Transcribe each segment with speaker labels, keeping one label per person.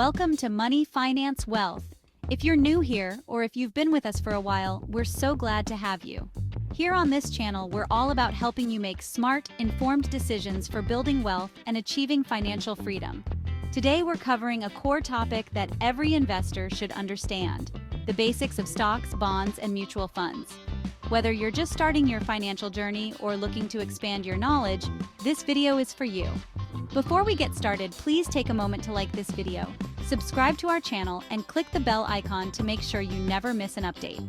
Speaker 1: Welcome to Money, Finance, Wealth. If you're new here, or if you've been with us for a while, we're so glad to have you. Here on this channel, we're all about helping you make smart, informed decisions for building wealth and achieving financial freedom. Today, we're covering a core topic that every investor should understand: the basics of stocks, bonds, and mutual funds. Whether you're just starting your financial journey or looking to expand your knowledge, this video is for you. Before we get started, please take a moment to like this video, subscribe to our channel, and click the bell icon to make sure you never miss an update.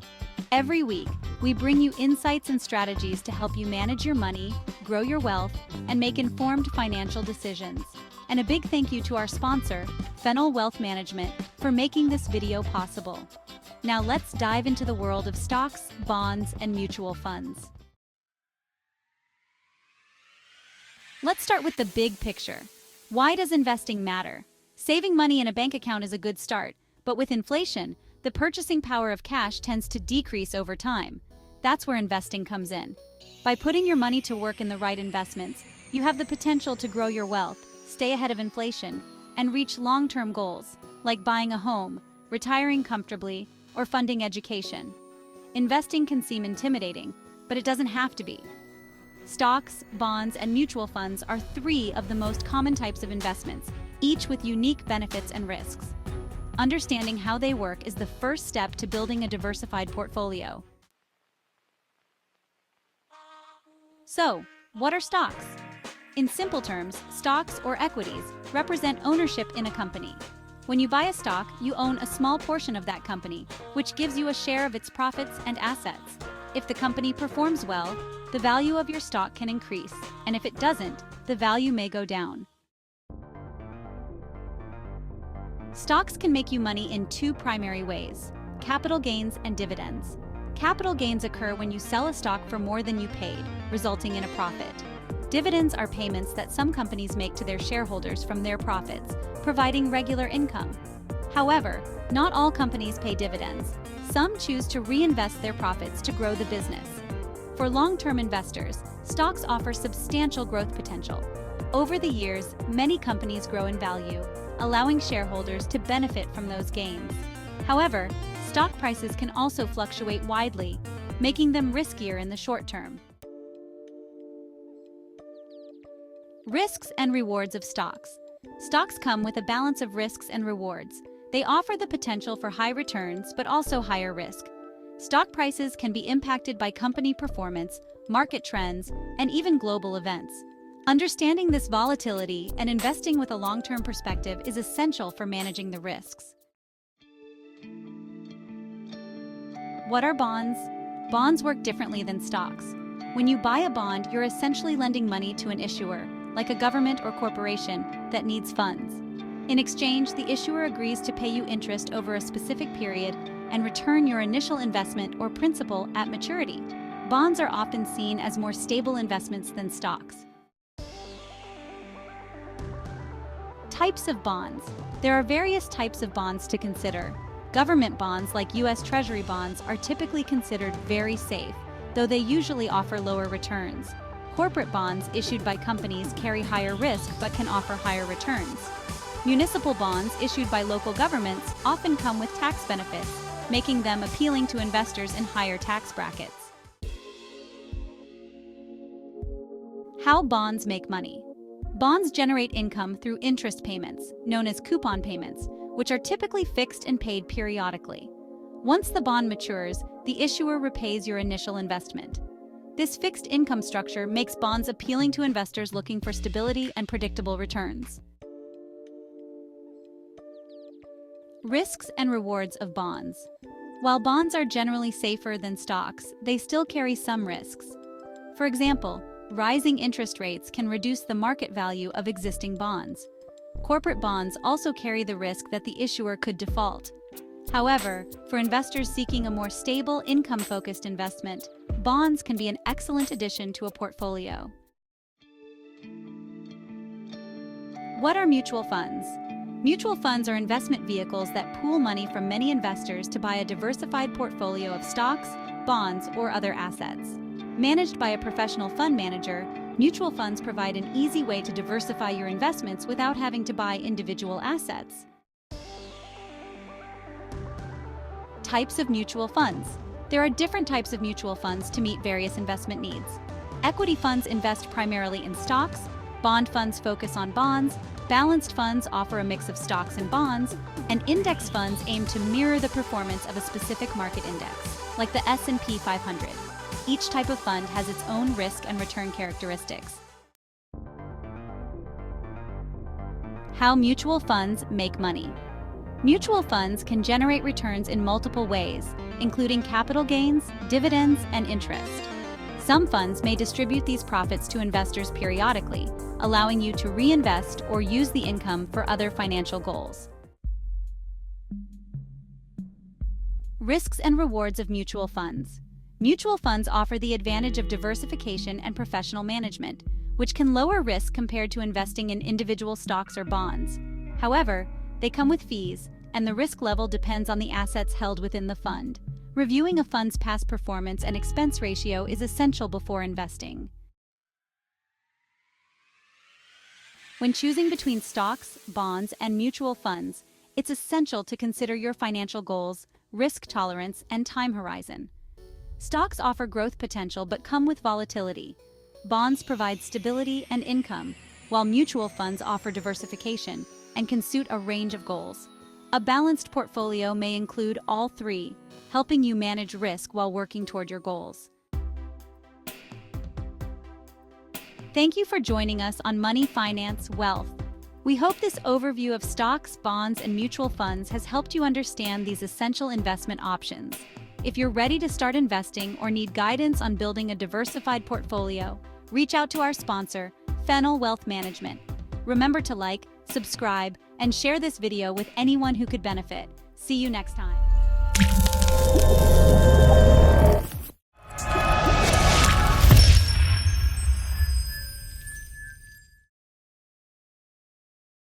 Speaker 1: Every week, we bring you insights and strategies to help you manage your money, grow your wealth, and make informed financial decisions. And a big thank you to our sponsor, Fennel Wealth Management, for making this video possible. Now let's dive into the world of stocks, bonds, and mutual funds. Let's start with the big picture. Why does investing matter? Saving money in a bank account is a good start, but with inflation, the purchasing power of cash tends to decrease over time. That's where investing comes in. By putting your money to work in the right investments, you have the potential to grow your wealth, stay ahead of inflation, and reach long-term goals, like buying a home, retiring comfortably, or funding education. Investing can seem intimidating, but it doesn't have to be. Stocks, bonds, and mutual funds are three of the most common types of investments, each with unique benefits and risks. Understanding how they work is the first step to building a diversified portfolio. So, what are stocks? In simple terms, stocks or equities represent ownership in a company. When you buy a stock, you own a small portion of that company, which gives you a share of its profits and assets. If the company performs well, the value of your stock can increase, and if it doesn't, the value may go down. Stocks can make you money in two primary ways: capital gains and dividends. Capital gains occur when you sell a stock for more than you paid, resulting in a profit. Dividends are payments that some companies make to their shareholders from their profits, providing regular income. However, not all companies pay dividends. Some choose to reinvest their profits to grow the business. For long-term investors, stocks offer substantial growth potential. Over the years, many companies grow in value, allowing shareholders to benefit from those gains. However, stock prices can also fluctuate widely, making them riskier in the short term. Risks and rewards of stocks. Stocks come with a balance of risks and rewards. They offer the potential for high returns, but also higher risk. Stock prices can be impacted by company performance, market trends, and even global events. Understanding this volatility and investing with a long-term perspective is essential for managing the risks. What are bonds? Bonds work differently than stocks. When you buy a bond, you're essentially lending money to an issuer, like a government or corporation, that needs funds. In exchange, the issuer agrees to pay you interest over a specific period and return your initial investment or principal at maturity. Bonds are often seen as more stable investments than stocks. Types of bonds. There are various types of bonds to consider. Government bonds, like U.S. Treasury bonds, are typically considered very safe, though they usually offer lower returns. Corporate bonds issued by companies carry higher risk but can offer higher returns. Municipal bonds issued by local governments often come with tax benefits, making them appealing to investors in higher tax brackets. How bonds make money. Bonds generate income through interest payments, known as coupon payments, which are typically fixed and paid periodically. Once the bond matures, the issuer repays your initial investment. This fixed income structure makes bonds appealing to investors looking for stability and predictable returns. Risks and rewards of bonds. While bonds are generally safer than stocks, they still carry some risks. For example, rising interest rates can reduce the market value of existing bonds. Corporate bonds also carry the risk that the issuer could default. However, for investors seeking a more stable, income-focused investment, bonds can be an excellent addition to a portfolio. What are mutual funds? Mutual funds are investment vehicles that pool money from many investors to buy a diversified portfolio of stocks, bonds, or other assets. Managed by a professional fund manager, mutual funds provide an easy way to diversify your investments without having to buy individual assets. Types of mutual funds. There are different types of mutual funds to meet various investment needs. Equity funds invest primarily in stocks, bond funds focus on bonds, balanced funds offer a mix of stocks and bonds, and index funds aim to mirror the performance of a specific market index, like the S&P 500. Each type of fund has its own risk and return characteristics. How mutual funds make money. Mutual funds can generate returns in multiple ways, including capital gains, dividends, and interest. Some funds may distribute these profits to investors periodically, allowing you to reinvest or use the income for other financial goals. Risks and rewards of mutual funds. Mutual funds offer the advantage of diversification and professional management, which can lower risk compared to investing in individual stocks or bonds. However, they come with fees, and the risk level depends on the assets held within the fund. Reviewing a fund's past performance and expense ratio is essential before investing. When choosing between stocks, bonds, and mutual funds, it's essential to consider your financial goals, risk tolerance, and time horizon. Stocks offer growth potential but come with volatility. Bonds provide stability and income, while mutual funds offer diversification and can suit a range of goals. A balanced portfolio may include all three, helping you manage risk while working toward your goals. Thank you for joining us on Money, Finance, Wealth. We hope this overview of stocks, bonds, and mutual funds has helped you understand these essential investment options. If you're ready to start investing or need guidance on building a diversified portfolio, reach out to our sponsor, Fennel Wealth Management. Remember to like, subscribe, and share this video with anyone who could benefit. See you next time.